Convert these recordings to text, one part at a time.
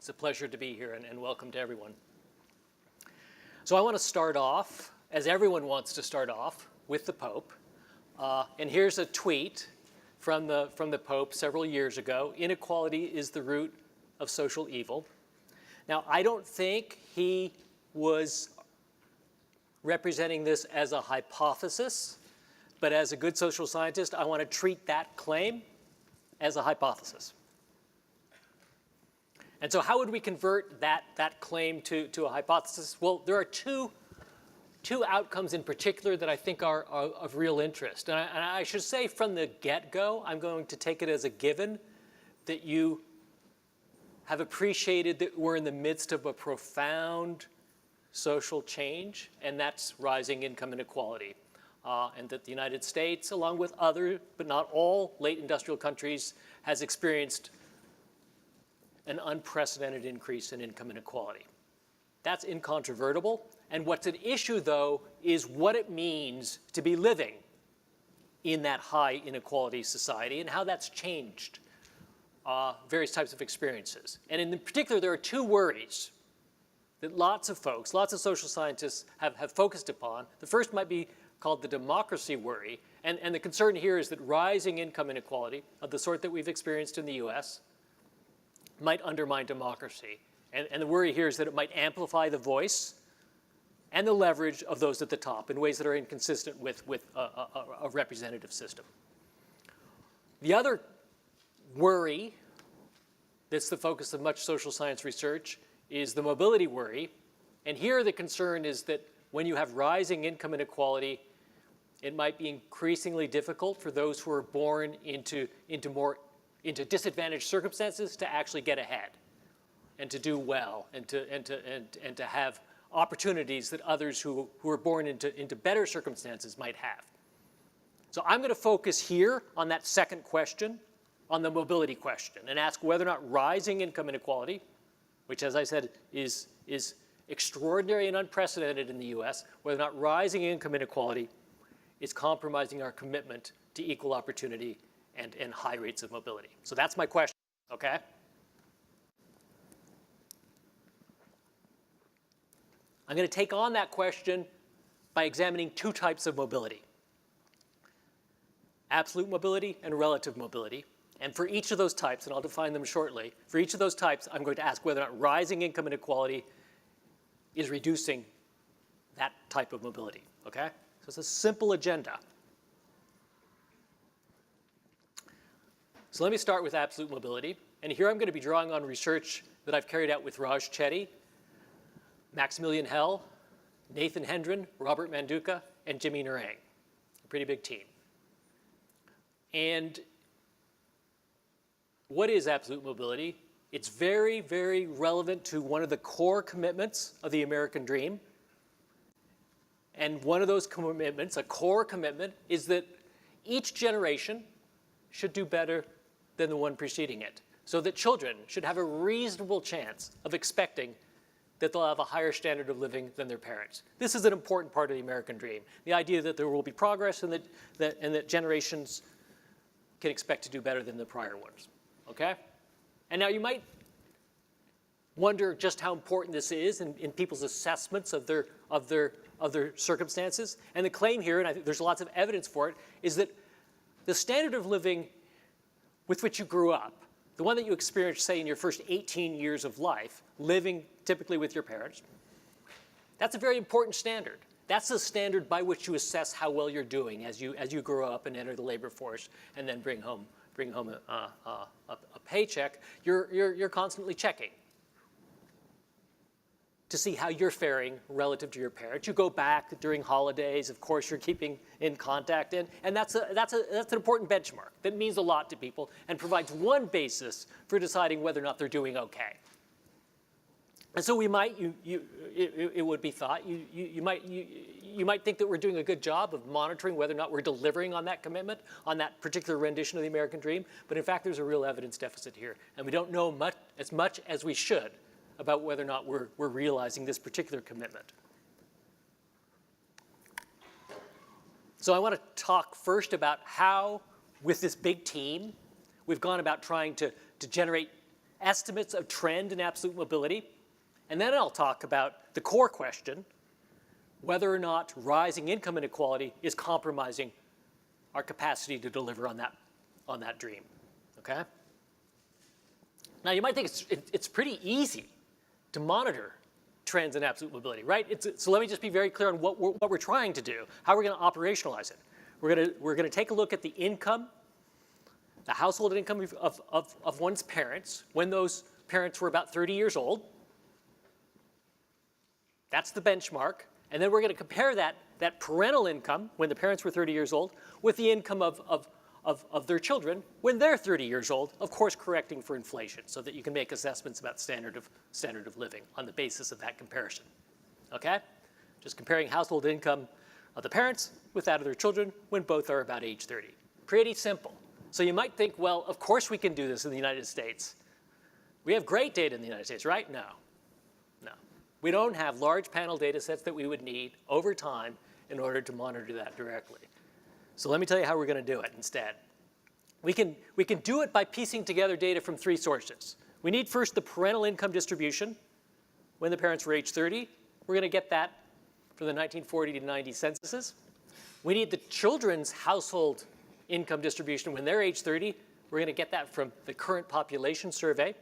It's a pleasure to be here, and welcome to everyone. So I want to start off, as everyone wants to start off, with the Pope. And here's a tweet from the Pope several years ago. Inequality is the root of social evil. Now, I don't think he was representing this as a hypothesis, but as a good social scientist, I want to treat that claim as a hypothesis. And so how would we convert that claim to a hypothesis? Well, there are two outcomes in particular that I think are of real interest. And I should say from the get-go, I'm going to take it as a given that you have appreciated that we're in the midst of a profound social change, and that's rising income inequality. And that the United States, along with other, but not all, late industrial countries, has experienced an unprecedented increase in income inequality. That's incontrovertible. And what's at issue, though, is what it means to be living in that high inequality society and how that's changed various types of experiences. And in particular, there are two worries that lots of folks, lots of social scientists have focused upon. The first might be called the democracy worry. And the concern here is that rising income inequality of the sort that we've experienced in the US might undermine democracy. And the worry here is that it might amplify the voice and the leverage of those at the top in ways that are inconsistent with a representative system. The other worry that's the focus of much social science research is the mobility worry. And here the concern is that when you have rising income inequality, it might be increasingly difficult for those who are born into disadvantaged circumstances to actually get ahead and to do well and to have opportunities that others who are born into better circumstances might have. So I'm going to focus here on that second question, on the mobility question, and ask whether or not rising income inequality, which, as I said, is extraordinary and unprecedented in the US, whether or not rising income inequality is compromising our commitment to equal opportunity and high rates of mobility. So that's my question, okay? I'm going to take on that question by examining two types of mobility: absolute mobility and relative mobility. And for each of those types, and I'll define them shortly, for each of those types, I'm going to ask whether or not rising income inequality is reducing that type of mobility, okay? So it's a simple agenda. So let me start with absolute mobility. And here I'm going to be drawing on research that I've carried out with Raj Chetty, Maximilian Hell, Nathan Hendren, Robert Manduka, and Jimmy Narang. A pretty big team. And what is absolute mobility? It's very, very relevant to one of the core commitments of the American dream. And one of those commitments, a core commitment, is that each generation should do better than the one preceding it, so that children should have a reasonable chance of expecting that they'll have a higher standard of living than their parents. This is an important part of the American dream, the idea that there will be progress and that generations can expect to do better than the prior ones, okay? And now you might wonder just how important this is in people's assessments of their circumstances. And the claim here, and I think there's lots of evidence for it, is that the standard of living with which you grew up, the one that you experienced, say, in your first 18 years of life, living typically with your parents, that's a very important standard. That's the standard by which you assess how well you're doing as you grow up and enter the labor force and then bring home a paycheck. You're constantly checking to see how you're faring relative to your parents. You go back during holidays. Of course, you're keeping in contact, and that's an important benchmark that means a lot to people and provides one basis for deciding whether or not they're doing okay. And so we might, it would be thought, you might think that we're doing a good job of monitoring whether or not we're delivering on that commitment, on that particular rendition of the American dream. But in fact, there's a real evidence deficit here, and we don't know as much as we should about whether or not we're realizing this particular commitment. So I want to talk first about how, with this big team, we've gone about trying to generate estimates of trend in absolute mobility, and then I'll talk about the core question, whether or not rising income inequality is compromising our capacity to deliver on that dream, okay? Now, you might think it's pretty easy to monitor trends in absolute mobility, right? So let me just be very clear on what we're trying to do, how we're going to operationalize it. We're going to take a look at the income, the household income of one's parents when those parents were about 30 years old. That's the benchmark. And then we're going to compare that parental income when the parents were 30 years old with the income of their children when they're 30 years old, of course correcting for inflation so that you can make assessments about standard of living on the basis of that comparison, okay? Just comparing household income of the parents with that of their children when both are about age 30. Pretty simple. So you might think, well, of course we can do this in the United States. We have great data in the United States, right? No. We don't have large panel data sets that we would need over time in order to monitor that directly. So let me tell you how we're going to do it instead. We can do it by piecing together data from three sources. We need first the parental income distribution when the parents were age 30. We're going to get that from the 1940 to 90 censuses. We need the children's household income distribution when they're age 30. We're going to get that from the current population survey.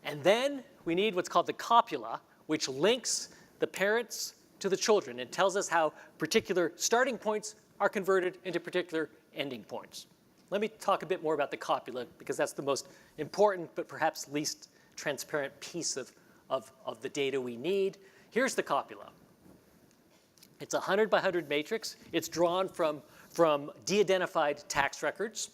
And then we need what's called the copula, which links the parents to the children and tells us how particular starting points are converted into particular ending points. Let me talk a bit more about the copula because that's the most important but perhaps least transparent piece of the data we need. Here's the copula. It's a 100 by 100 matrix. It's drawn from de-identified tax records.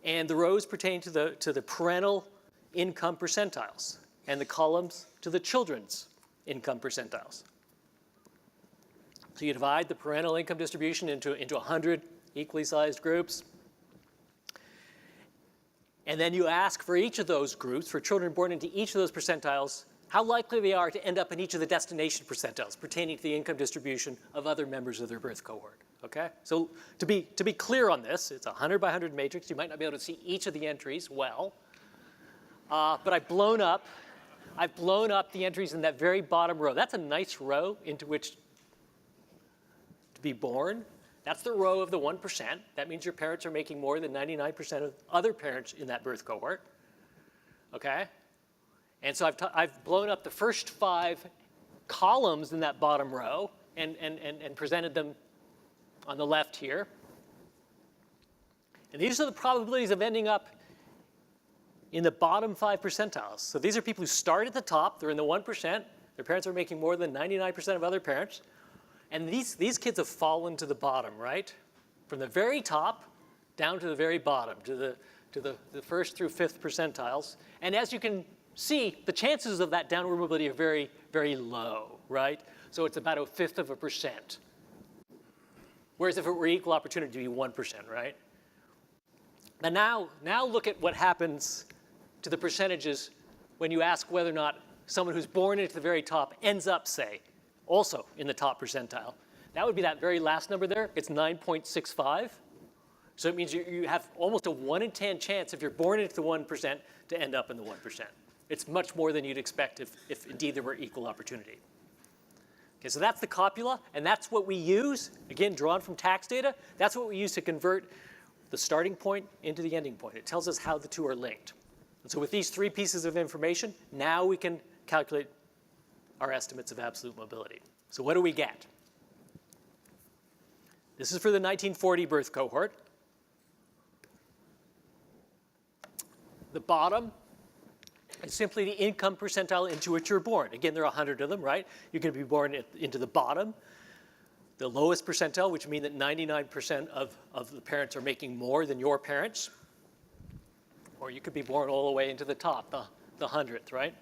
And the rows pertain to the parental income percentiles and the columns to the children's income percentiles. So you divide the parental income distribution into 100 equally sized groups. And then you ask for each of those groups, for children born into each of those percentiles, how likely they are to end up in each of the destination percentiles pertaining to the income distribution of other members of their birth cohort, okay? So to be clear on this, it's a 100 by 100 matrix. You might not be able to see each of the entries well, but I've blown up the entries in that very bottom row. That's a nice row into which to be born. That's the row of the 1%. That means your parents are making more than 99% of other parents in that birth cohort, okay? And so I've blown up the first 5 columns in that bottom row and presented them on the left here. And these are the probabilities of ending up in the bottom 5 percentiles. So these are people who start at the top. They're in the 1%. Their parents are making more than 99% of other parents. And these kids have fallen to the bottom, right? From the very top down to the very bottom, to the first through 5th percentiles. And as you can see, the chances of that downward mobility are very, very low, right? So it's about 0.5%. Whereas if it were equal opportunity, it would be 1%, right? And now look at what happens to the percentages when you ask whether or not someone who's born into the very top ends up, say, also in the top percentile. That would be that very last number there. It's 9.65. So it means you have almost a 1 in 10 chance if you're born into the 1% to end up in the 1%. It's much more than you'd expect if indeed there were equal opportunity. Okay, so that's the copula, and that's what we use, again, drawn from tax data. That's what we use to convert the starting point into the ending point. It tells us how the two are linked. And so with these 3 pieces of information, now we can calculate our estimates of absolute mobility. So what do we get? This is for the 1940 birth cohort. The bottom is simply the income percentile into which you're born. Again, there are 100 of them, right? You're going to be born into the bottom. The lowest percentile, which means that 99% of the parents are making more than your parents. Or you could be born all the way into the top, the 100th, right?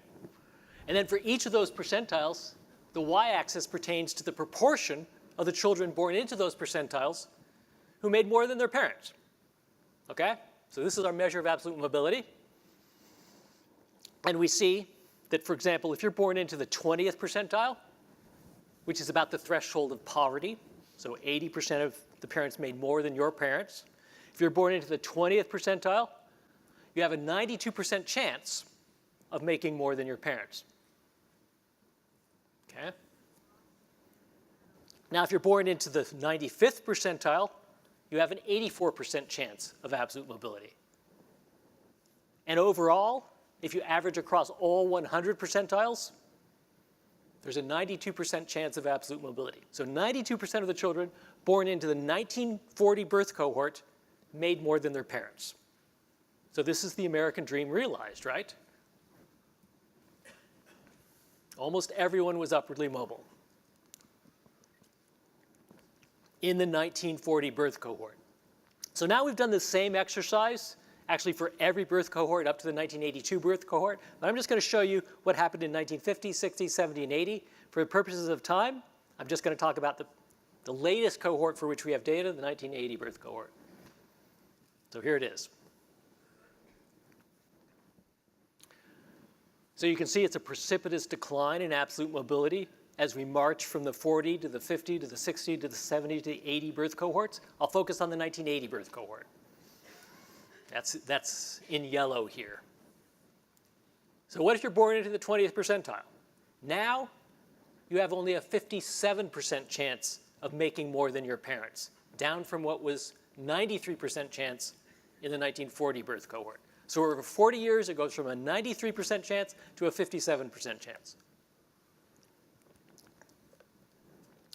And then for each of those percentiles, the y-axis pertains to the proportion of the children born into those percentiles who made more than their parents, okay? So this is our measure of absolute mobility. And we see that, for example, if you're born into the 20th percentile, which is about the threshold of poverty, so 80% of the parents made more than your parents. If you're born into the 20th percentile, you have a 92% chance of making more than your parents. Okay? Now, if you're born into the 95th percentile, you have an 84% chance of absolute mobility. And overall, if you average across all 100 percentiles, there's a 92% chance of absolute mobility. So 92% of the children born into the 1940 birth cohort made more than their parents. So this is the American dream realized, right? Almost everyone was upwardly mobile in the 1940 birth cohort. So now we've done the same exercise, actually for every birth cohort up to the 1982 birth cohort. But I'm just going to show you what happened in 1950, 60, 70, and 80. For the purposes of time, I'm just going to talk about the latest cohort for which we have data, the 1980 birth cohort. So here it is. So you can see it's a precipitous decline in absolute mobility as we march from the 40 to the 50 to the 60 to the 70 to the 80 birth cohorts. I'll focus on the 1980 birth cohort. That's in yellow here. So what if you're born into the 20th percentile? Now you have only a 57% chance of making more than your parents, down from what was 93% chance in the 1940 birth cohort. So over 40 years, it goes from a 93% chance to a 57% chance.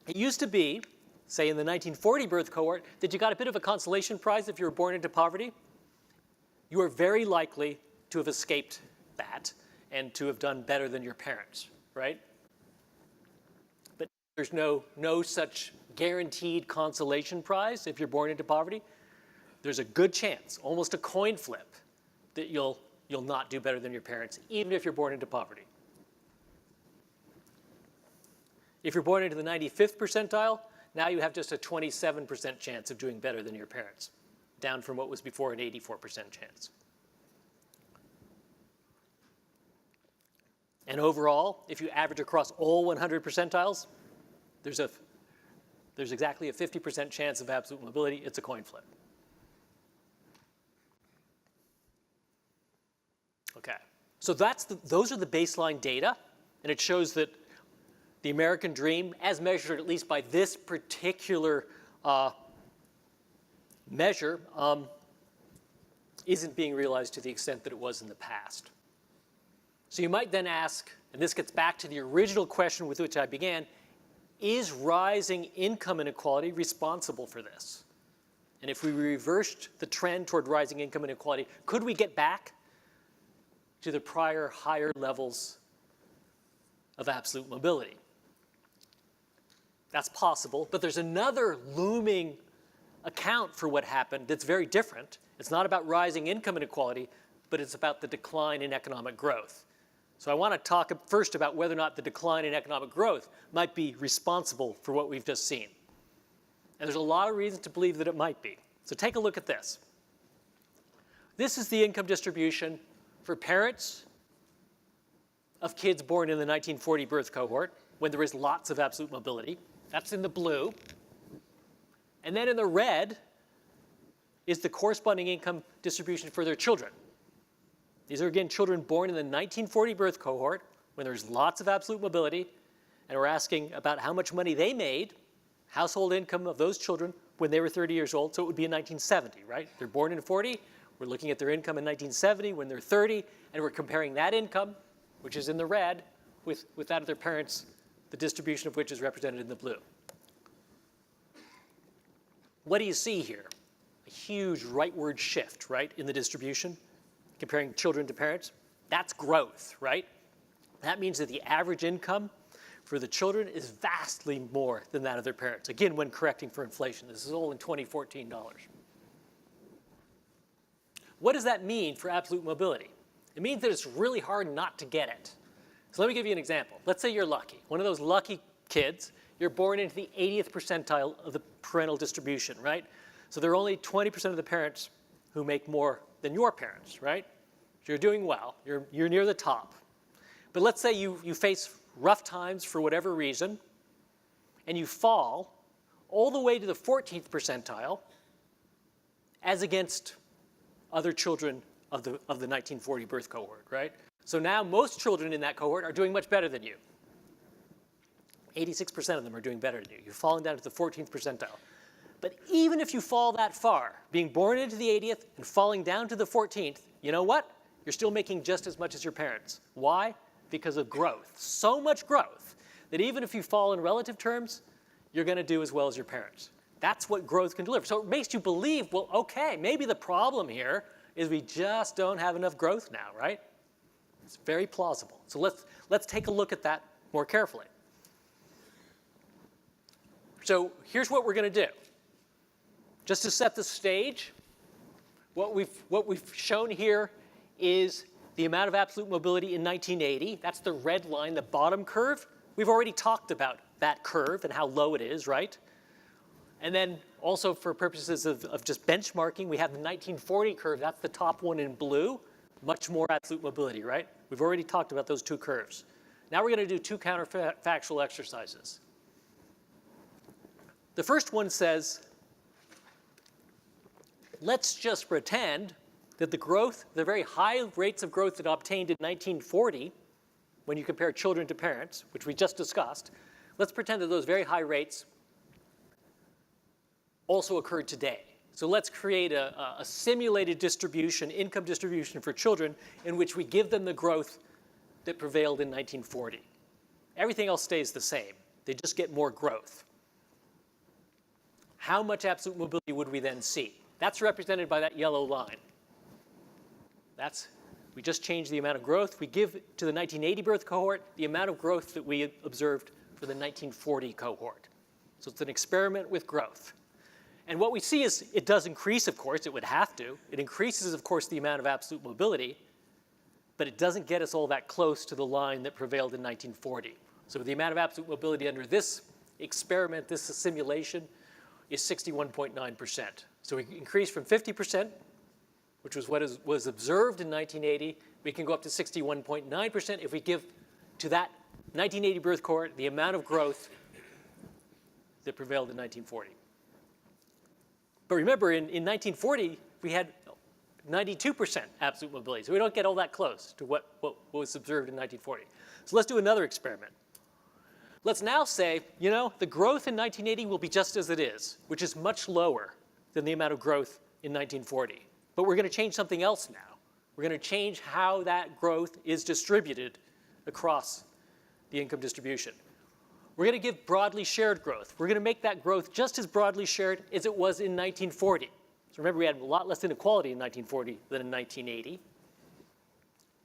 It used to be, say in the 1940 birth cohort, that you got a bit of a consolation prize if you were born into poverty. You are very likely to have escaped that and to have done better than your parents, right? But there's no such guaranteed consolation prize if you're born into poverty. There's a good chance, almost a coin flip, that you'll not do better than your parents, even if you're born into poverty. If you're born into the 95th percentile, now you have just a 27% chance of doing better than your parents, down from what was before an 84% chance. And overall, if you average across all 100 percentiles, there's exactly a 50% chance of absolute mobility. It's a coin flip. Okay, so those are the baseline data, and it shows that the American dream, as measured at least by this particular measure, isn't being realized to the extent that it was in the past. So you might then ask, and this gets back to the original question with which I began, is rising income inequality responsible for this? And if we reversed the trend toward rising income inequality, could we get back to the prior higher levels of absolute mobility? That's possible, but there's another looming account for what happened that's very different. It's not about rising income inequality, but it's about the decline in economic growth. So I want to talk first about whether or not the decline in economic growth might be responsible for what we've just seen. And there's a lot of reasons to believe that it might be. So take a look at this. This is the income distribution for parents of kids born in the 1940 birth cohort, when there is lots of absolute mobility. That's in the blue. And then in the red is the corresponding income distribution for their children. These are, again, children born in the 1940 birth cohort, when there's lots of absolute mobility, and we're asking about how much money they made, household income of those children when they were 30 years old, so it would be in 1970, right? They're born in 40, we're looking at their income in 1970 when they're 30, and we're comparing that income, which is in the red, with that of their parents, the distribution of which is represented in the blue. What do you see here? A huge rightward shift, right, in the distribution, comparing children to parents. That's growth, right? That means that the average income for the children is vastly more than that of their parents. Again, when correcting for inflation. This is all in 2014 dollars. What does that mean for absolute mobility? It means that it's really hard not to get it. So let me give you an example. Let's say you're lucky. One of those lucky kids, you're born into the 80th percentile of the parental distribution, right? So there are only 20% of the parents who make more than your parents, right? So you're doing well. You're near the top. But let's say you face rough times for whatever reason, and you fall all the way to the 14th percentile as against other children of the 1940 birth cohort, right? So now most children in that cohort are doing much better than you. 86% of them are doing better than you. You've fallen down to the 14th percentile. But even if you fall that far, being born into the 80th and falling down to the 14th, you know what? You're still making just as much as your parents. Why? Because of growth. So much growth that even if you fall in relative terms, you're going to do as well as your parents. That's what growth can deliver. So it makes you believe, well, okay, maybe the problem here is we just don't have enough growth now, right? It's very plausible. So let's take a look at that more carefully. So here's what we're going to do. Just to set the stage, what we've shown here is the amount of absolute mobility in 1980. That's the red line, the bottom curve. We've already talked about that curve and how low it is, right? And then also for purposes of just benchmarking, we have the 1940 curve. That's the top one in blue. Much more absolute mobility, right? We've already talked about those two curves. Now we're going to do two counterfactual exercises. The first one says, let's just pretend that the growth, the very high rates of growth that obtained in 1940, when you compare children to parents, which we just discussed, let's pretend that those very high rates also occurred today. So let's create a simulated distribution, income distribution for children in which we give them the growth that prevailed in 1940. Everything else stays the same. They just get more growth. How much absolute mobility would we then see? That's represented by that yellow line. We just changed the amount of growth. We give to the 1980 birth cohort the amount of growth that we observed for the 1940 cohort. So it's an experiment with growth. And what we see is it does increase, of course. It would have to. It increases, of course, the amount of absolute mobility, but it doesn't get us all that close to the line that prevailed in 1940. So the amount of absolute mobility under this experiment, this simulation, is 61.9%. So we increase from 50%, which was what was observed in 1980. We can go up to 61.9% if we give to that 1980 birth cohort the amount of growth that prevailed in 1940. But remember, in 1940, we had 92% absolute mobility. So we don't get all that close to what was observed in 1940. So let's do another experiment. Let's now say, you know, the growth in 1980 will be just as it is, which is much lower than the amount of growth in 1940. But we're going to change something else now. We're going to change how that growth is distributed across the income distribution. We're going to give broadly shared growth. We're going to make that growth just as broadly shared as it was in 1940. So remember, we had a lot less inequality in 1940 than in 1980.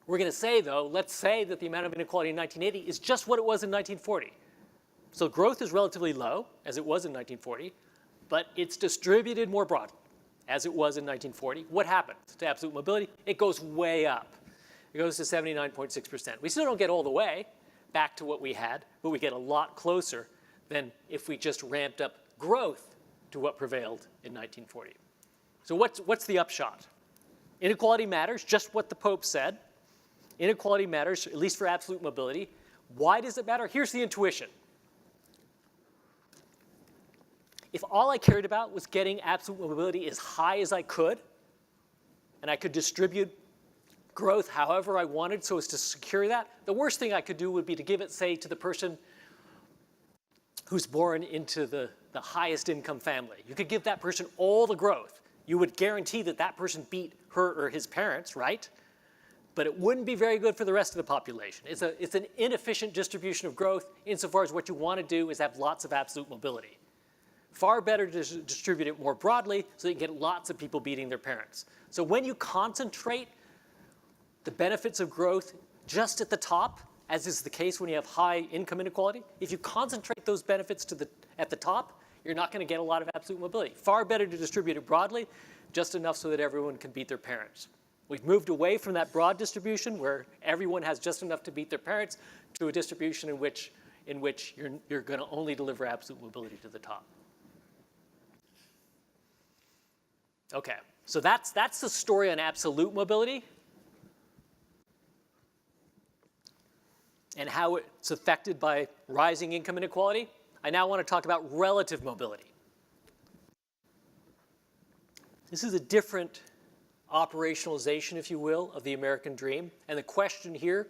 We're going to say, though, let's say that the amount of inequality in 1980 is just what it was in 1940. So growth is relatively low, as it was in 1940, but it's distributed more broadly, as it was in 1940. What happens to absolute mobility? It goes way up. It goes to 79.6%. We still don't get all the way back to what we had, but we get a lot closer than if we just ramped up growth to what prevailed in 1940. So what's the upshot? Inequality matters, just what the Pope said. Inequality matters, at least for absolute mobility. Why does it matter? Here's the intuition. If all I cared about was getting absolute mobility as high as I could, and I could distribute growth however I wanted so as to secure that, the worst thing I could do would be to give it, say, to the person who's born into the highest income family. You could give that person all the growth. You would guarantee that that person beat her or his parents, right? But it wouldn't be very good for the rest of the population. It's an inefficient distribution of growth insofar as what you want to do is have lots of absolute mobility. Far better to distribute it more broadly so that you get lots of people beating their parents. So when you concentrate the benefits of growth just at the top, as is the case when you have high income inequality, if you concentrate those benefits at the top, you're not going to get a lot of absolute mobility. Far better to distribute it broadly, just enough so that everyone can beat their parents. We've moved away from that broad distribution where everyone has just enough to beat their parents to a distribution in which you're going to only deliver absolute mobility to the top. Okay, so that's the story on absolute mobility and how it's affected by rising income inequality. I now want to talk about relative mobility. This is a different operationalization, if you will, of the American dream. And the question here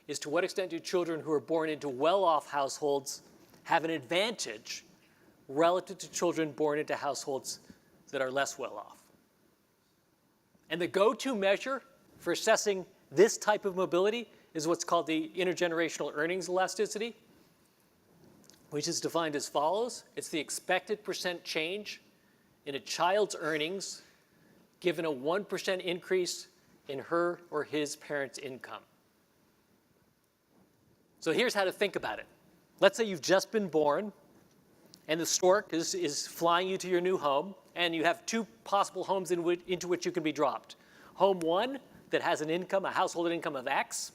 is, to what extent do children who are born into well-off households have an advantage relative to children born into households that are less well-off? And the go-to measure for assessing this type of mobility is what's called the intergenerational earnings elasticity, which is defined as follows. It's the expected percent change in a child's earnings given a 1% increase in her or his parents' income. So here's how to think about it. Let's say you've just been born, and the stork is flying you to your new home, and you have two possible homes into which you can be dropped. Home one, that has an income, a household income of X,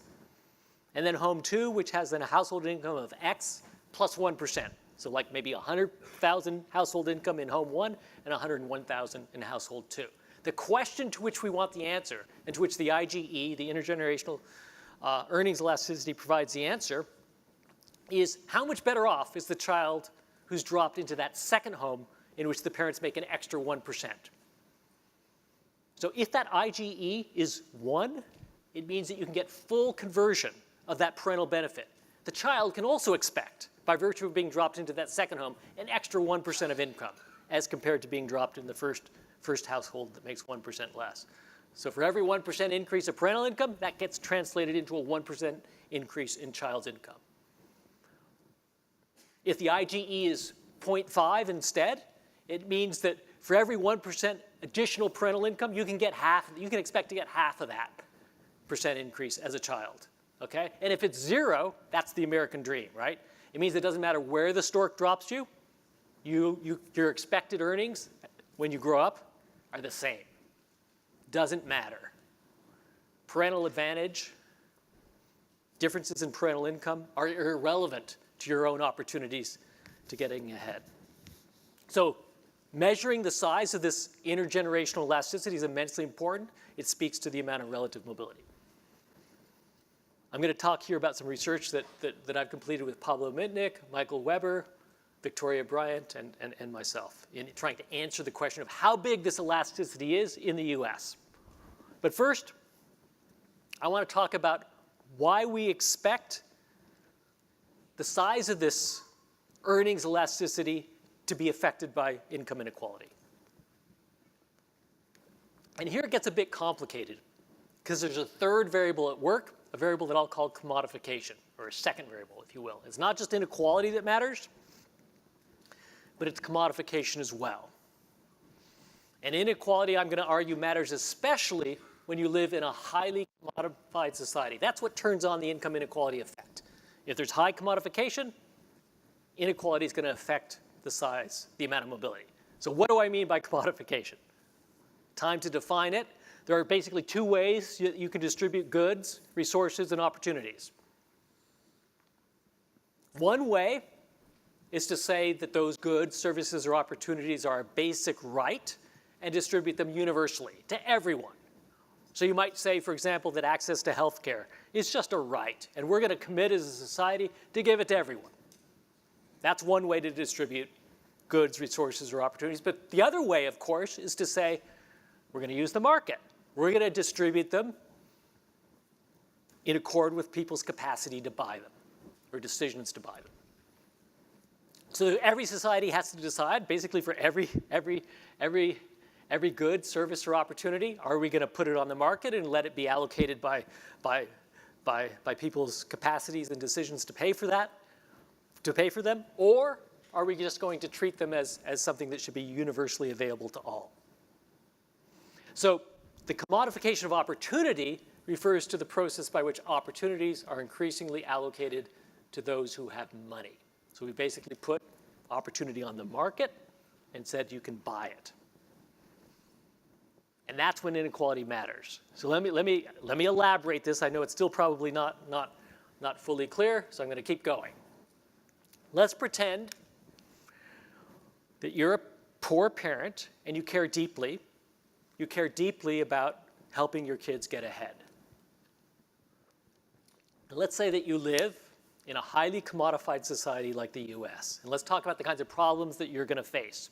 and then home two, which has a household income of X plus 1%. So like maybe 100,000 household income in home one and 101,000 in household two. The question to which we want the answer, and to which the IGE, the intergenerational earnings elasticity, provides the answer, is how much better off is the child who's dropped into that second home in which the parents make an extra 1%. So if that IGE is 1, it means that you can get full conversion of that parental benefit. The child can also expect, by virtue of being dropped into that second home, an extra 1% of income as compared to being dropped in the first household that makes 1% less. So for every 1% increase of parental income, that gets translated into a 1% increase in child's income. If the IGE is 0.5 instead, it means that for every 1% additional parental income, you can expect to get half of that percent increase as a child. Okay? And if it's 0, that's the American dream, right? It means it doesn't matter where the stork drops you, your expected earnings when you grow up are the same. Doesn't matter. Parental advantage, differences in parental income are irrelevant to your own opportunities to getting ahead. So measuring the size of this intergenerational elasticity is immensely important. It speaks to the amount of relative mobility. I'm going to talk here about some research that I've completed with Pablo Mitnick, Michael Weber, Victoria Bryant, and myself in trying to answer the question of how big this elasticity is in the US. But first, I want to talk about why we expect the size of this earnings elasticity to be affected by income inequality. And here it gets a bit complicated because there's a third variable at work, a variable that I'll call commodification, or a second variable, if you will. It's not just inequality that matters, but it's commodification as well. And inequality, I'm going to argue, matters especially when you live in a highly commodified society. That's what turns on the income inequality effect. If there's high commodification, inequality is going to affect the size, the amount of mobility. So what do I mean by commodification? Time to define it. There are basically two ways you can distribute goods, resources, and opportunities. One way is to say that those goods, services, or opportunities are a basic right and distribute them universally to everyone. So you might say, for example, that access to health care is just a right, and we're going to commit as a society to give it to everyone. That's one way to distribute goods, resources, or opportunities. But the other way, of course, is to say we're going to use the market. We're going to distribute them in accord with people's capacity to buy them, or decisions to buy them. So every society has to decide, basically for every good, service, or opportunity, are we going to put it on the market and let it be allocated by people's capacities and decisions to pay for them, or are we just going to treat them as something that should be universally available to all? So the commodification of opportunity refers to the process by which opportunities are increasingly allocated to those who have money. So we basically put opportunity on the market and said you can buy it. And that's when inequality matters. So let me elaborate this. I know it's still probably not fully clear, so I'm going to keep going. Let's pretend that you're a poor parent and you care deeply. You care deeply about helping your kids get ahead. And let's say that you live in a highly commodified society like the US. And let's talk about the kinds of problems that you're going to face.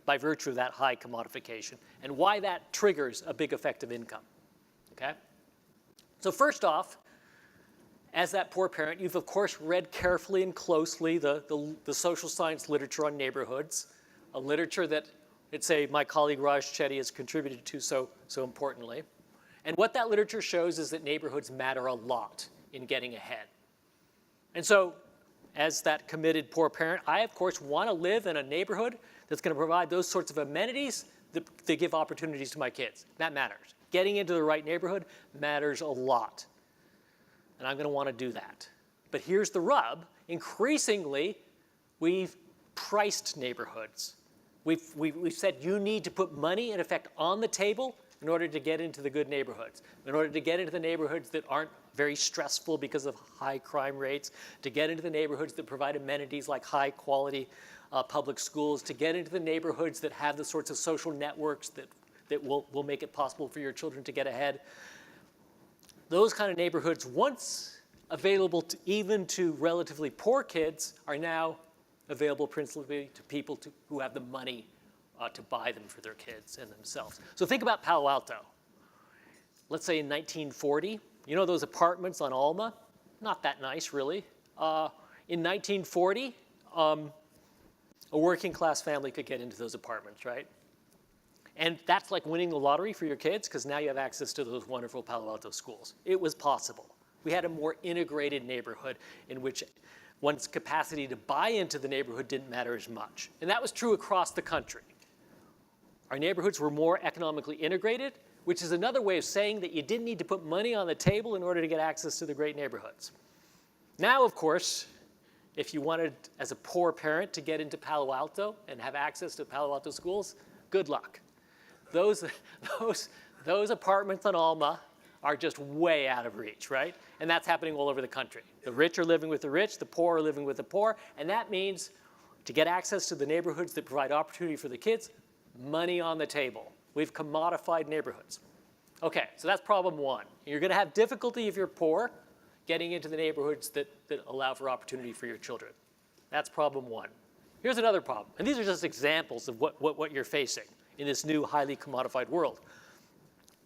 by virtue of that high commodification, and why that triggers a big effect of income. Okay? So first off, as that poor parent, you've of course read carefully and closely the social science literature on neighborhoods, a literature that, let's say, my colleague Raj Chetty has contributed to so importantly. And what that literature shows is that neighborhoods matter a lot in getting ahead. And so, as that committed poor parent, I, of course, want to live in a neighborhood that's going to provide those sorts of amenities that give opportunities to my kids. That matters. Getting into the right neighborhood matters a lot. And I'm going to want to do that. But here's the rub. Increasingly, we've priced neighborhoods. We've said you need to put money, in effect, on the table in order to get into the good neighborhoods, in order to get into the neighborhoods that aren't very stressful because of high crime rates, to get into the neighborhoods that provide amenities like high quality public schools, to get into the neighborhoods that have the sorts of social networks that will make it possible for your children to get ahead. Those kind of neighborhoods, once available even to relatively poor kids, are now available principally to people who have the money to buy them for their kids and themselves. So think about Palo Alto. Let's say in 1940, you know those apartments on Alma? Not that nice, really. In 1940, a working class family could get into those apartments, right? And that's like winning the lottery for your kids, because now you have access to those wonderful Palo Alto schools. It was possible. We had a more integrated neighborhood in which one's capacity to buy into the neighborhood didn't matter as much. And that was true across the country. Our neighborhoods were more economically integrated, which is another way of saying that you didn't need to put money on the table in order to get access to the great neighborhoods. Now, of course, if you wanted, as a poor parent, to get into Palo Alto and have access to Palo Alto schools, good luck. Those apartments on Alma are just way out of reach, right? And that's happening all over the country. The rich are living with the rich, the poor are living with the poor, and that means to get access to the neighborhoods that provide opportunity for the kids, money on the table. We've commodified neighborhoods. Okay, so that's problem one. You're going to have difficulty if you're poor getting into the neighborhoods that allow for opportunity for your children. That's problem one. Here's another problem, and these are just examples of what you're facing in this new highly commodified world.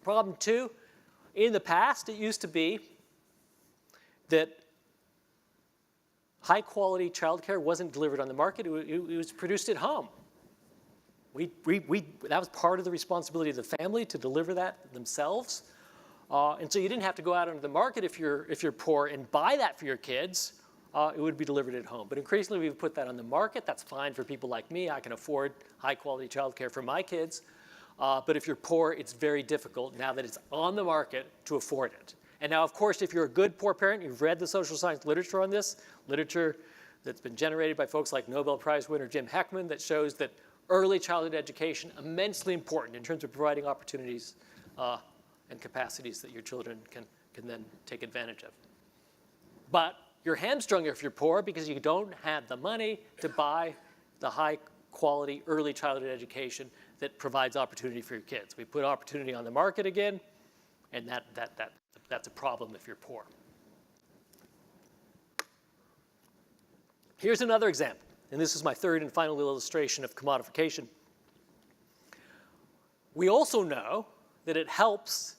Problem two, in the past, it used to be that high quality childcare wasn't delivered on the market, it was produced at home. That was part of the responsibility of the family to deliver that themselves. And so you didn't have to go out into the market if you're poor and buy that for your kids. It would be delivered at home. But increasingly, we've put that on the market. That's fine for people like me. I can afford high-quality childcare for my kids. But if you're poor, it's very difficult now that it's on the market to afford it. And now, of course, if you're a good poor parent, you've read the social science literature on this, literature that's been generated by folks like Nobel Prize winner Jim Heckman that shows that early childhood education, immensely important in terms of providing opportunities and capacities that your children can then take advantage of. But you're hamstrung if you're poor because you don't have the money to buy the high quality early childhood education that provides opportunity for your kids. We put opportunity on the market again, and that's a problem if you're poor. Here's another example, and this is my third and final illustration of commodification. We also know that it helps,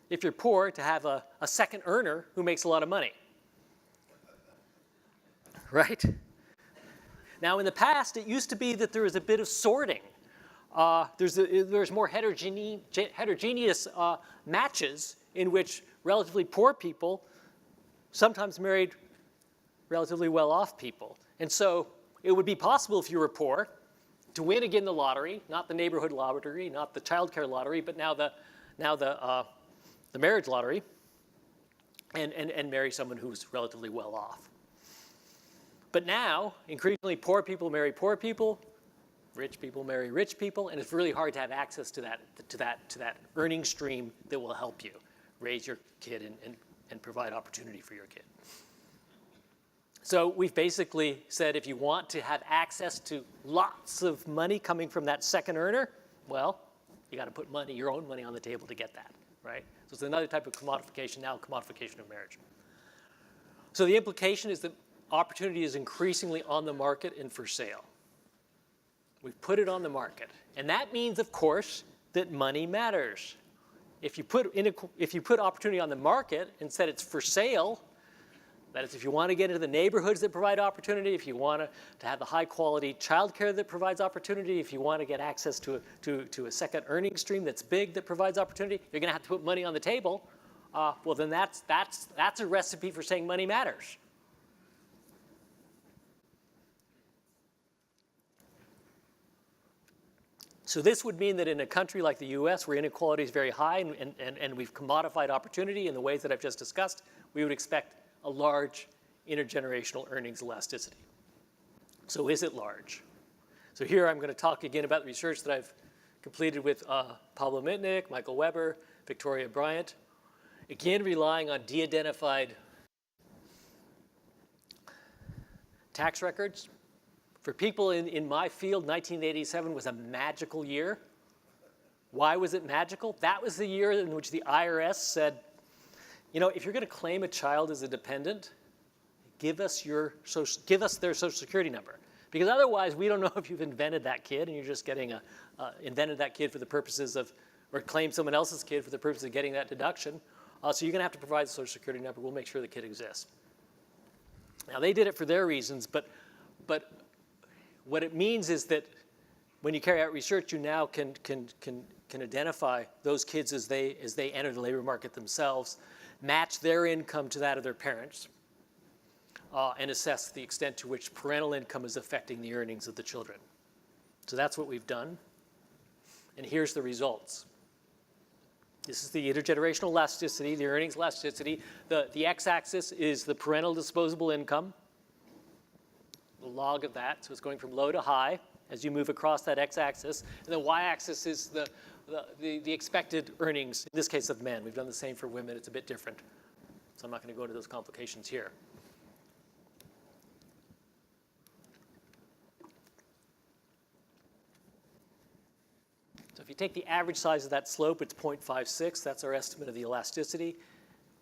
if you're poor, to have a second earner who makes a lot of money. Right? Now, in the past, it used to be that there was a bit of sorting. There's more heterogeneous matches in which relatively poor people sometimes married relatively well-off people. And so it would be possible if you were poor to win again the lottery, not the neighborhood lottery, not the child care lottery, but now the marriage lottery, and marry someone who's relatively well-off. But now, increasingly, poor people marry poor people, rich people marry rich people, and it's really hard to have access to that earning stream that will help you raise your kid and provide opportunity for your kid. So we've basically said if you want to have access to lots of money coming from that second earner, well, you got to put money, your own money on the table to get that, right? So it's another type of commodification, now commodification of marriage. So the implication is that opportunity is increasingly on the market and for sale. We've put it on the market. And that means, of course, that money matters. If you put opportunity on the market and said it's for sale, that is, if you want to get into the neighborhoods that provide opportunity, if you want to have the high quality childcare that provides opportunity, if you want to get access to a second earning stream that's big that provides opportunity, you're going to have to put money on the table. Well, then that's a recipe for saying money matters. So this would mean that in a country like the US, where inequality is very high and we've commodified opportunity in the ways that I've just discussed, we would expect a large intergenerational earnings elasticity. So is it large? So here I'm going to talk again about the research that I've completed with Pablo Mitnick, Michael Weber, Victoria Bryant, again relying on de-identified tax records. For people in my field, 1987 was a magical year. Why was it magical? That was the year in which the IRS said, you know, if you're going to claim a child as a dependent, give us their social security number. Because otherwise, we don't know if you've invented that kid and you're just getting invented that kid for the purposes of, or claimed someone else's kid for the purpose of getting that deduction. So you're going to have to provide the social security number. We'll make sure the kid exists. Now, they did it for their reasons, but what it means is that when you carry out research, you now can identify those kids as they enter the labor market themselves, match their income to that of their parents, and assess the extent to which parental income is affecting the earnings of the children. So that's what we've done. And here's the results. This is the intergenerational elasticity, the earnings elasticity. The x-axis is the parental disposable income, the log of that. So it's going from low to high as you move across that x-axis. And the y-axis is the expected earnings, in this case of men. We've done the same for women. It's a bit different. So I'm not going to go into those complications here. So if you take the average size of that slope, it's 0.56. That's our estimate of the elasticity.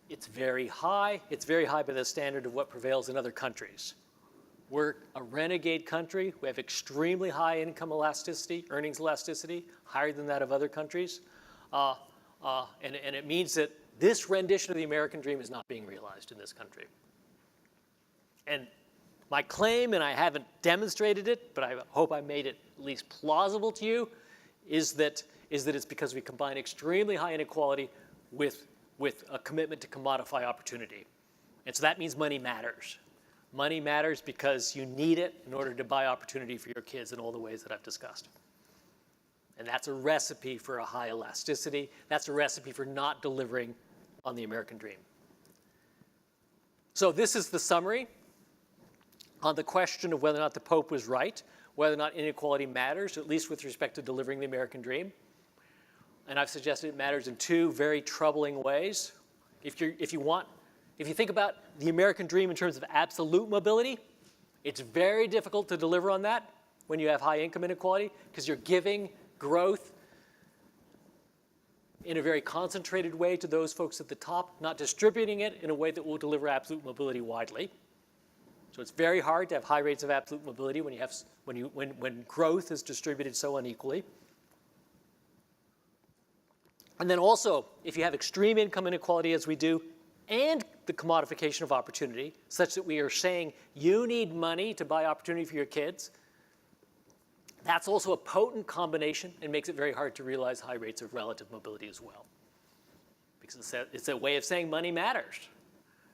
It's very high. It's very high by the standard of what prevails in other countries. We're a renegade country. We have extremely high income elasticity, earnings elasticity, higher than that of other countries. And it means that this rendition of the American dream is not being realized in this country. And my claim, and I haven't demonstrated it, but I hope I made it at least plausible to you, is that it's because we combine extremely high inequality with a commitment to commodify opportunity. And so that means money matters. Money matters because you need it in order to buy opportunity for your kids in all the ways that I've discussed. And that's a recipe for a high elasticity. That's a recipe for not delivering on the American dream. So this is the summary on the question of whether or not the Pope was right, whether or not inequality matters, at least with respect to delivering the American dream. And I've suggested it matters in two very troubling ways. If you think about the American dream in terms of absolute mobility, it's very difficult to deliver on that when you have high income inequality because you're giving growth in a very concentrated way to those folks at the top, not distributing it in a way that will deliver absolute mobility widely. So it's very hard to have high rates of absolute mobility when growth is distributed so unequally. And then also, if you have extreme income inequality as we do, and the commodification of opportunity, such that we are saying you need money to buy opportunity for your kids, that's also a potent combination and makes it very hard to realize high rates of relative mobility as well. Because it's a way of saying money matters.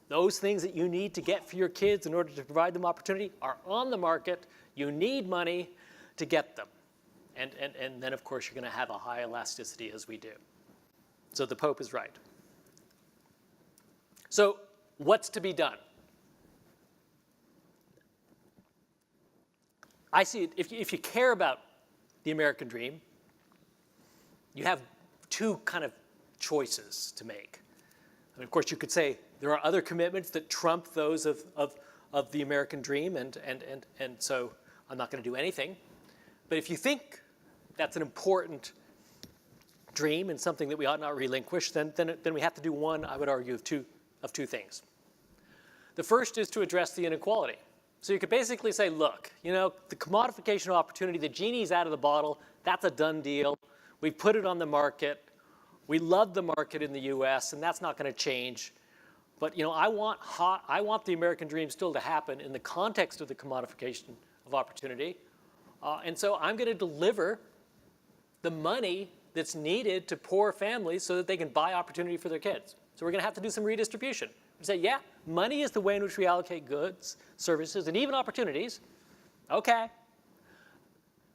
Those things that you need to get for your kids in order to provide them opportunity are on the market. You need money to get them. And then, of course, you're going to have a high elasticity as we do. So the Pope is right. So what's to be done? I see it, if you care about the American dream, you have two kind of choices to make. And of course, you could say there are other commitments that trump those of the American dream, and so I'm not going to do anything. But if you think that's an important dream and something that we ought not relinquish, then we have to do one, I would argue, of two things. The first is to address the inequality. So you could basically say, look, the commodification of opportunity, the genie's out of the bottle. That's a done deal. We put it on the market. We love the market in the US, and that's not going to change. But I want the American dream still to happen in the context of the commodification of opportunity. And so I'm going to deliver the money that's needed to poor families so that they can buy opportunity for their kids. So we're going to have to do some redistribution. We say, yeah, money is the way in which we allocate goods, services, and even opportunities. Okay.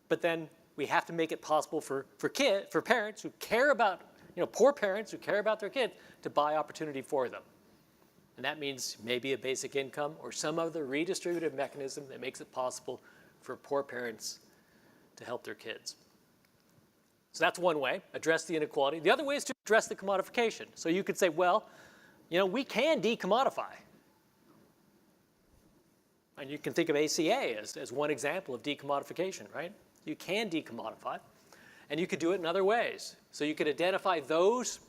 But then we have to make it possible for parents who care about, poor parents who care about their kids to buy opportunity for them. And that means maybe a basic income or some other redistributive mechanism that makes it possible for poor parents to help their kids. So that's one way, address the inequality. The other way is to address the commodification. So you could say, well, we can decommodify. And you can think of ACA as one example of decommodification, right? You can decommodify. And you could do it in other ways. So you could identify those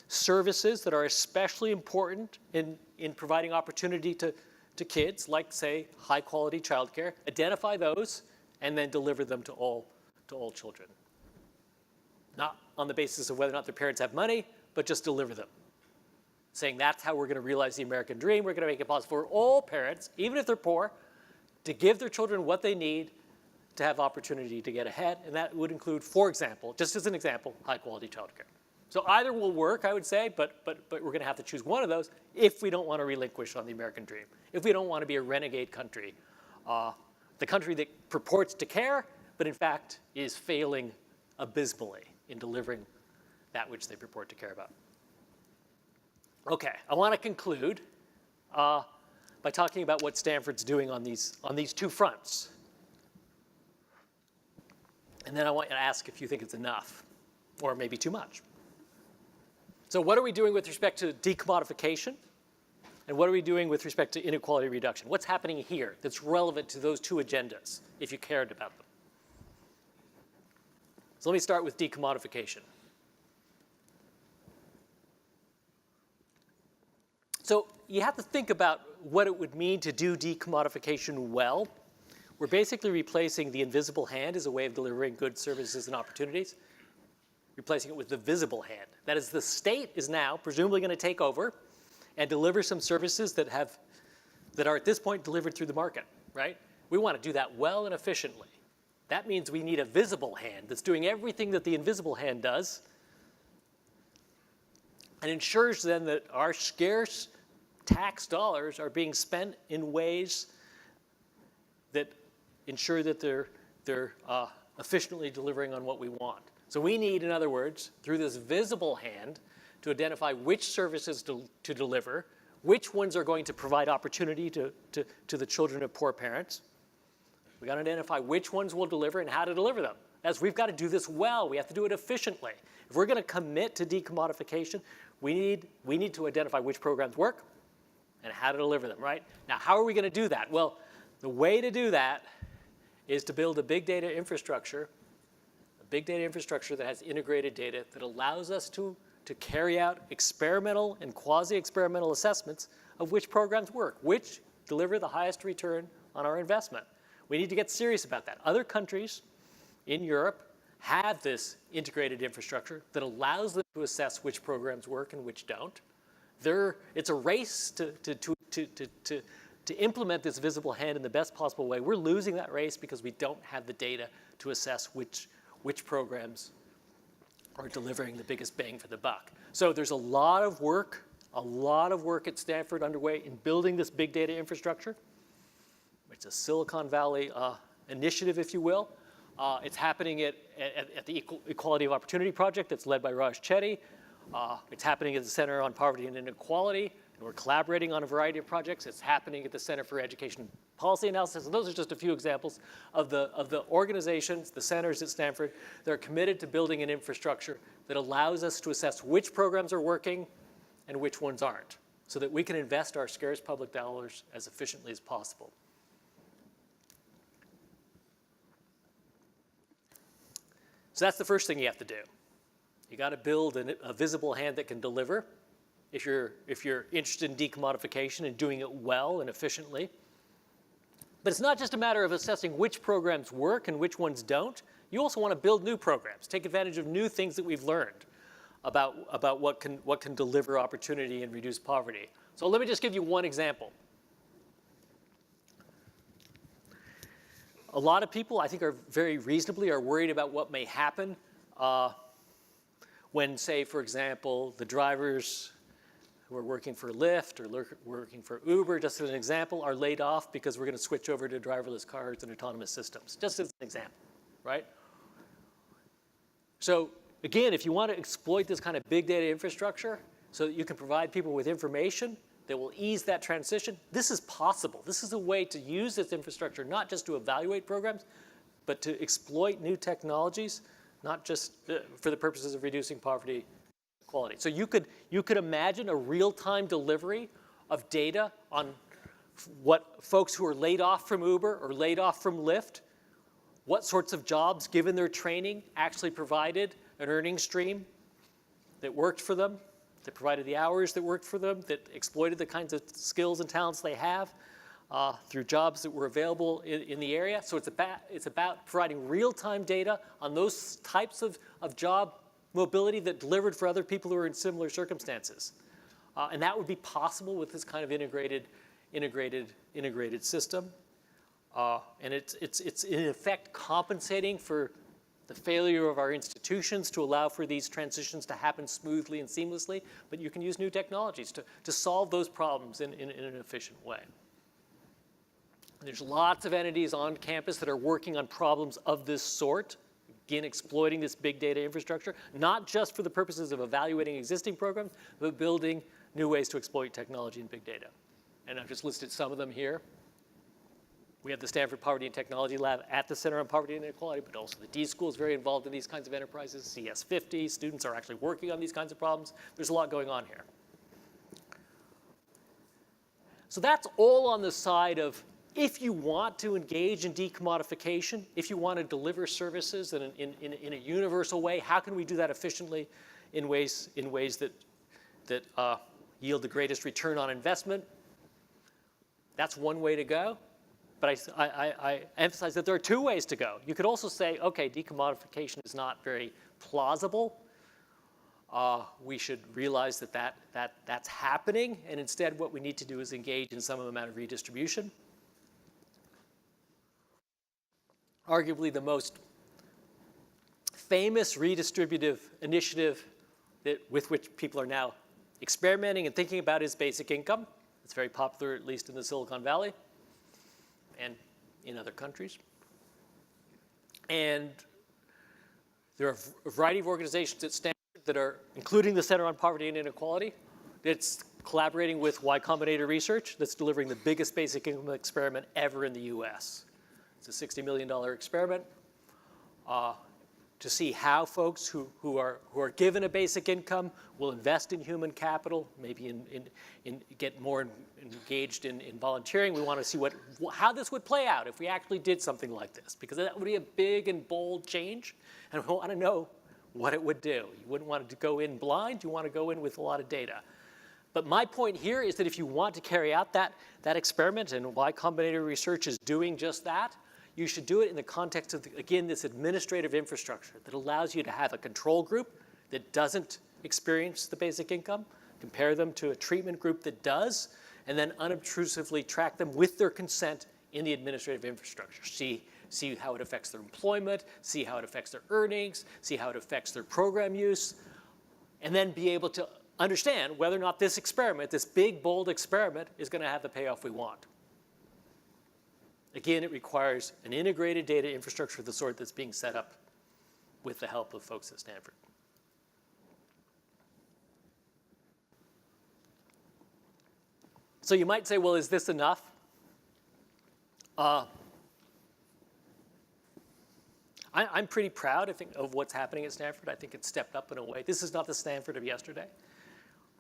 services that are especially important in providing opportunity to kids, like, say, high-quality childcare. Identify those and then deliver them to all children. Not on the basis of whether or not their parents have money, but just deliver them. Saying that's how we're going to realize the American dream. We're going to make it possible for all parents, even if they're poor, to give their children what they need to have opportunity to get ahead. And that would include, for example, just as an example, high-quality childcare. So either will work, I would say, but we're going to have to choose one of those if we don't want to relinquish on the American dream, if we don't want to be a renegade country, the country that purports to care, but in fact is failing abysmally in delivering that which they purport to care about. Okay, I want to conclude by talking about what Stanford's doing on these two fronts. And then I want you to ask if you think it's enough, or maybe too much. So what are we doing with respect to decommodification? And what are we doing with respect to inequality reduction? What's happening here that's relevant to those two agendas, if you cared about them? So let me start with decommodification. So you have to think about what it would mean to do decommodification well. We're basically replacing the invisible hand as a way of delivering goods, services, and opportunities, replacing it with the visible hand. That is, the state is now presumably going to take over and deliver some services that are at this point delivered through the market, right? We want to do that well and efficiently. That means we need a visible hand that's doing everything that the invisible hand does and ensures then that our scarce tax dollars are being spent in ways that ensure that they're efficiently delivering on what we want. So we need, in other words, through this visible hand, to identify which services to deliver, which ones are going to provide opportunity to the children of poor parents. We've got to identify which ones will deliver and how to deliver them. As we've got to do this well. We have to do it efficiently. If we're going to commit to decommodification, we need to identify which programs work and how to deliver them, right? Now, how are we going to do that? Well, the way to do that is to build a big data infrastructure that has integrated data that allows us to carry out experimental and quasi-experimental assessments of which programs work, which deliver the highest return on our investment. We need to get serious about that. Other countries in Europe have this integrated infrastructure that allows them to assess which programs work and which don't. It's a race to implement this visible hand in the best possible way. We're losing that race because we don't have the data to assess which programs are delivering the biggest bang for the buck. So there's a lot of work at Stanford underway in building this big data infrastructure. It's a Silicon Valley initiative, if you will. It's happening at the Equality of Opportunity Project that's led by Raj Chetty. It's happening at the Center on Poverty and Inequality, and we're collaborating on a variety of projects. It's happening at the Center for Education Policy Analysis, and those are just a few examples of the organizations, the centers at Stanford, that are committed to building an infrastructure that allows us to assess which programs are working and which ones aren't, so that we can invest our scarce public dollars as efficiently as possible. So that's the first thing you have to do. You got to build a visible hand that can deliver if you're interested in decommodification and doing it well and efficiently. But it's not just a matter of assessing which programs work and which ones don't. You also want to build new programs, take advantage of new things that we've learned about what can deliver opportunity and reduce poverty. So let me just give you one example. A lot of people, I think, are very reasonably worried about what may happen when, say, for example, the drivers who are working for Lyft or working for Uber, just as an example, are laid off because we're going to switch over to driverless cars and autonomous systems, just as an example, right? So again, if you want to exploit this kind of big data infrastructure so that you can provide people with information that will ease that transition, this is possible. This is a way to use this infrastructure not just to evaluate programs, but to exploit new technologies, not just for the purposes of reducing poverty and inequality. So you could imagine a real-time delivery of data on what folks who are laid off from Uber or laid off from Lyft, what sorts of jobs, given their training, actually provided an earning stream that worked for them, that provided the hours that worked for them, that exploited the kinds of skills and talents they have through jobs that were available in the area. So it's about providing real-time data on those types of job mobility that delivered for other people who are in similar circumstances. And that would be possible with this kind of integrated system. And it's in effect compensating for the failure of our institutions to allow for these transitions to happen smoothly and seamlessly, but you can use new technologies to solve those problems in an efficient way. There's lots of entities on campus that are working on problems of this sort, again, exploiting this big data infrastructure, not just for the purposes of evaluating existing programs, but building new ways to exploit technology and big data. And I've just listed some of them here. We have the Stanford Poverty and Technology Lab at the Center on Poverty and Inequality, but also the D School is very involved in these kinds of enterprises. CS50, students are actually working on these kinds of problems. There's a lot going on here. So that's all on the side of if you want to engage in decommodification, if you want to deliver services in a universal way, how can we do that efficiently in ways that yield the greatest return on investment? That's one way to go. But I emphasize that there are two ways to go. You could also say, okay, decommodification is not very plausible. We should realize that's happening, and instead what we need to do is engage in some amount of redistribution. Arguably the most famous redistributive initiative with which people are now experimenting and thinking about is basic income. It's very popular, at least in the Silicon Valley and in other countries. And there are a variety of organizations at Stanford that are, including the Center on Poverty and Inequality, that's collaborating with Y Combinator Research, that's delivering the biggest basic income experiment ever in the US. It's a $60 million experiment to see how folks who are given a basic income will invest in human capital, maybe get more engaged in volunteering. We want to see how this would play out if we actually did something like this, because that would be a big and bold change, and we want to know what it would do. You wouldn't want to go in blind. You want to go in with a lot of data. But my point here is that if you want to carry out that experiment, and Y Combinator Research is doing just that, you should do it in the context of, again, this administrative infrastructure that allows you to have a control group that doesn't experience the basic income, compare them to a treatment group that does, and then unobtrusively track them with their consent in the administrative infrastructure. See how it affects their employment, see how it affects their earnings, see how it affects their program use, and then be able to understand whether or not this experiment, this big, bold experiment, is going to have the payoff we want. Again, it requires an integrated data infrastructure of the sort that's being set up with the help of folks at Stanford. So you might say, well, is this enough? I'm pretty proud, I think, of what's happening at Stanford. I think it's stepped up in a way. This is not the Stanford of yesterday.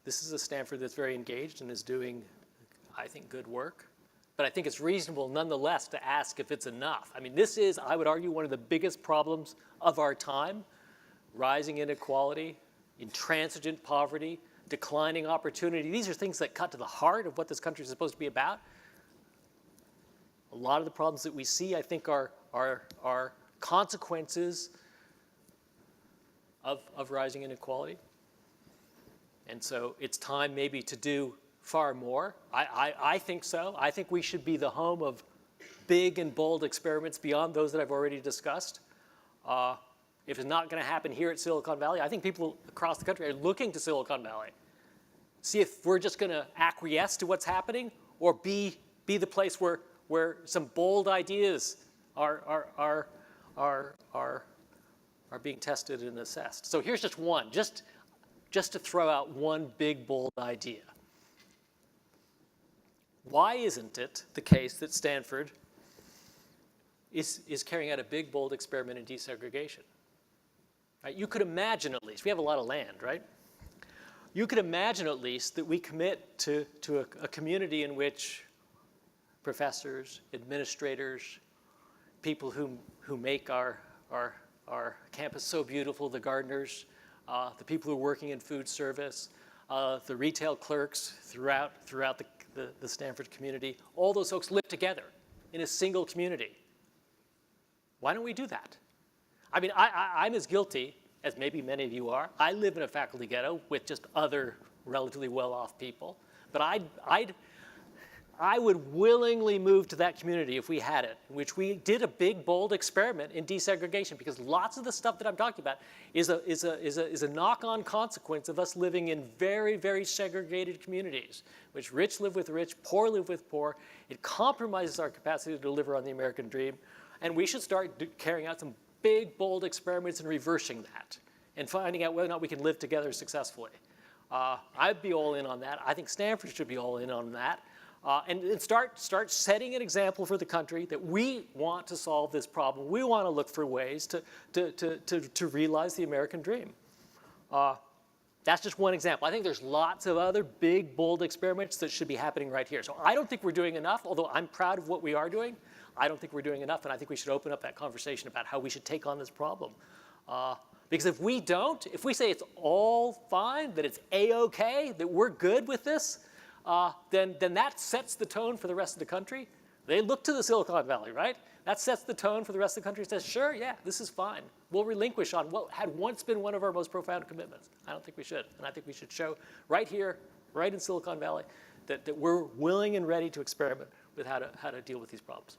This is a Stanford that's very engaged and is doing, I think, good work. But I think it's reasonable, nonetheless, to ask if it's enough. I mean, this is, I would argue, one of the biggest problems of our time: rising inequality, intransigent poverty, declining opportunity. These are things that cut to the heart of what this country is supposed to be about. A lot of the problems that we see, I think, are consequences of rising inequality. And so it's time maybe to do far more. I think so. I think we should be the home of big and bold experiments beyond those that I've already discussed. If it's not going to happen here at Silicon Valley, I think people across the country are looking to Silicon Valley. See if we're just going to acquiesce to what's happening, or be the place where some bold ideas are being tested and assessed. So here's just one, just to throw out one big, bold idea. Why isn't it the case that Stanford is carrying out a big, bold experiment in desegregation? Right? You could imagine at least, we have a lot of land, right? You could imagine at least that we commit to a community in which professors, administrators, people who make our campus so beautiful, the gardeners, the people who are working in food service, the retail clerks throughout the Stanford community, all those folks live together in a single community. Why don't we do that? I mean, I'm as guilty as maybe many of you are. I live in a faculty ghetto with just other relatively well-off people. But I would willingly move to that community if we had it, in which we did a big, bold experiment in desegregation, because lots of the stuff that I'm talking about is a knock-on consequence of us living in very, very segregated communities, which rich live with rich, poor live with poor. It compromises our capacity to deliver on the American dream, and we should start carrying out some big, bold experiments in reversing that and finding out whether or not we can live together successfully. I'd be all in on that. I think Stanford should be all in on that. And start setting an example for the country that we want to solve this problem. We want to look for ways to realize the American dream. That's just one example. I think there's lots of other big, bold experiments that should be happening right here. So I don't think we're doing enough, although I'm proud of what we are doing. I don't think we're doing enough, and I think we should open up that conversation about how we should take on this problem. Because if we don't, if we say it's all fine, that it's A-okay, that we're good with this, then that sets the tone for the rest of the country. They look to the Silicon Valley, right? That sets the tone for the rest of the country. It says, sure, yeah, this is fine. We'll relinquish on what had once been one of our most profound commitments. I don't think we should. And I think we should show right here, right in Silicon Valley, that we're willing and ready to experiment with how to deal with these problems.